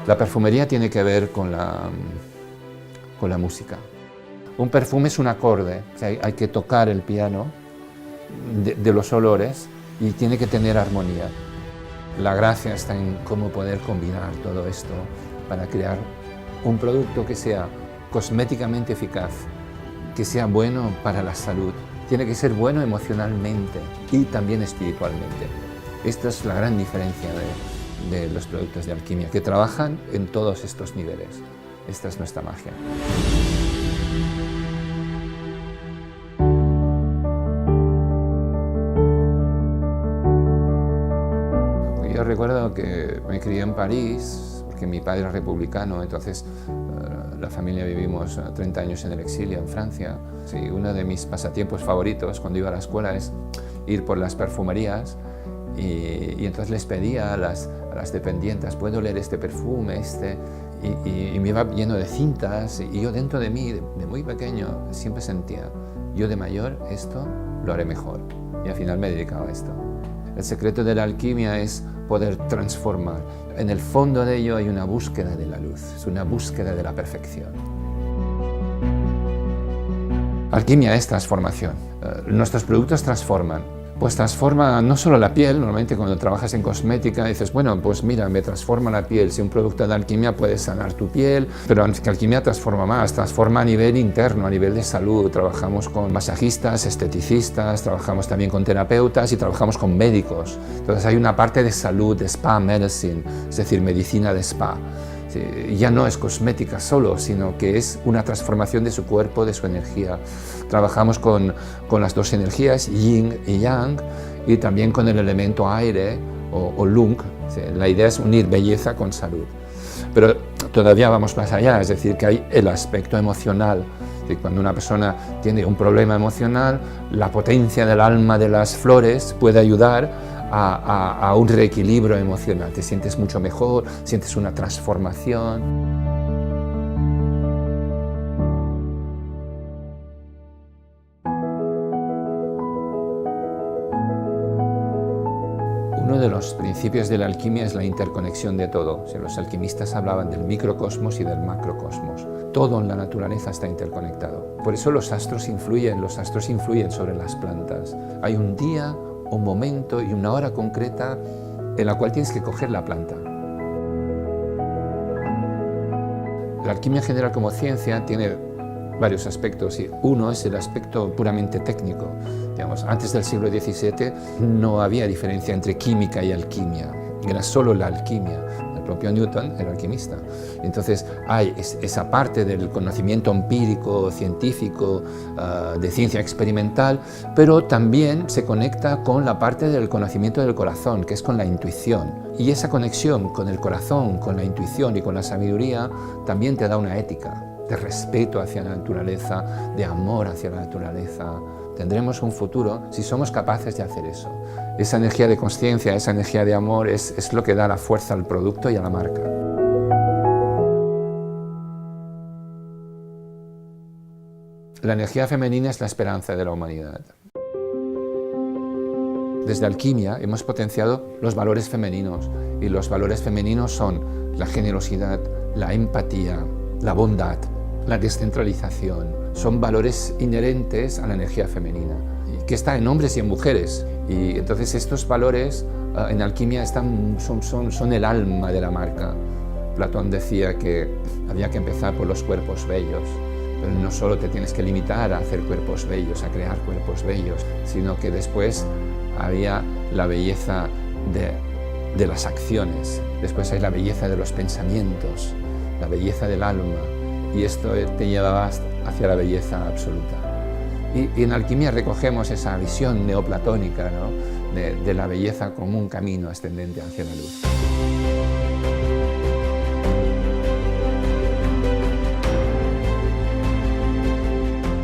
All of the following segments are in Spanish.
La perfumería tiene que ver con la música. Un perfume es un acorde, o sea, hay que tocar el piano de los olores y tiene que tener armonía. La gracia está en cómo poder combinar todo esto para crear un producto que sea cosméticamente eficaz, que sea bueno para la salud. Tiene que ser bueno emocionalmente y también espiritualmente. Esta es la gran diferencia de los productos de alquimia, que trabajan en todos estos niveles. Esta es nuestra magia. Yo recuerdo que me crié en París, porque mi padre era republicano, entonces la familia vivimos 30 años en el exilio en Francia. Sí, uno de mis pasatiempos favoritos cuando iba a la escuela es ir por las perfumerías y entonces les pedía a las dependientes, ¿puedo oler este perfume, y me iba lleno de cintas, y yo dentro de mí, de muy pequeño, siempre sentía, yo de mayor esto lo haré mejor, y al final me dedicaba a esto. El secreto de la alquimia es poder transformar. En el fondo de ello hay una búsqueda de la luz, es una búsqueda de la perfección. Alquimia es transformación. Nuestros productos transforman. Pues transforma no solo la piel, normalmente cuando trabajas en cosmética dices, bueno, pues mira, me transforma la piel, si un producto de alquimia puede sanar tu piel, pero que alquimia transforma más, transforma a nivel interno, a nivel de salud. Trabajamos con masajistas, esteticistas, trabajamos también con terapeutas y trabajamos con médicos. Entonces hay una parte de salud, de spa medicine, es decir, medicina de spa. Ya no es cosmética solo, sino que es una transformación de su cuerpo, de su energía. Trabajamos con las dos energías, yin y yang, y también con el elemento aire o lung. La idea es unir belleza con salud. Pero todavía vamos más allá, es decir, que hay el aspecto emocional. Cuando una persona tiene un problema emocional, la potencia del alma de las flores puede ayudar a un reequilibrio emocional. Te sientes mucho mejor, sientes una transformación. Uno de los principios de la alquimia es la interconexión de todo. Los alquimistas hablaban del microcosmos y del macrocosmos. Todo en la naturaleza está interconectado. Por eso los astros influyen sobre las plantas. Hay un día, un momento y una hora concreta en la cual tienes que coger la planta. La alquimia general como ciencia tiene varios aspectos, y uno es el aspecto puramente técnico. Digamos, antes del siglo XVII no había diferencia entre química y alquimia, era solo la alquimia. El propio Newton era alquimista. Entonces hay esa parte del conocimiento empírico, científico, de ciencia experimental, pero también se conecta con la parte del conocimiento del corazón, que es con la intuición. Y esa conexión con el corazón, con la intuición y con la sabiduría también te da una ética de respeto hacia la naturaleza, de amor hacia la naturaleza. Tendremos un futuro si somos capaces de hacer eso. Esa energía de consciencia, esa energía de amor es lo que da la fuerza al producto y a la marca. La energía femenina es la esperanza de la humanidad. Desde alquimia hemos potenciado los valores femeninos, y los valores femeninos son la generosidad, la empatía, la bondad, la descentralización. Son valores inherentes a la energía femenina, que está en hombres y en mujeres. Y entonces estos valores en alquimia son el alma de la marca. Platón decía que había que empezar por los cuerpos bellos, pero no solo te tienes que limitar a hacer cuerpos bellos, a crear cuerpos bellos, sino que después había la belleza de las acciones, después hay la belleza de los pensamientos, la belleza del alma, y esto te llevaba hacia la belleza absoluta. Y en alquimia recogemos esa visión neoplatónica, ¿no?, de la belleza como un camino ascendente hacia la luz.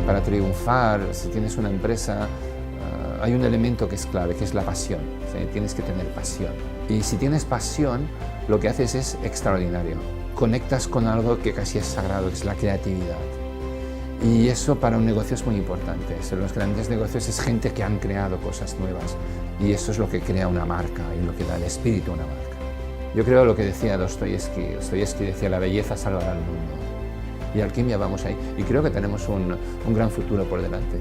Para triunfar, si tienes una empresa, hay un elemento que es clave, que es la pasión. ¿Sí? Tienes que tener pasión. Y si tienes pasión, lo que haces es extraordinario. Conectas con algo que casi es sagrado, que es la creatividad. Y eso para un negocio es muy importante. En los grandes negocios es gente que han creado cosas nuevas. Y eso es lo que crea una marca y lo que da el espíritu a una marca. Yo creo lo que decía Dostoyevsky. Dostoyevsky decía: la belleza salvará al mundo. Y alquimia vamos ahí. Y creo que tenemos un gran futuro por delante.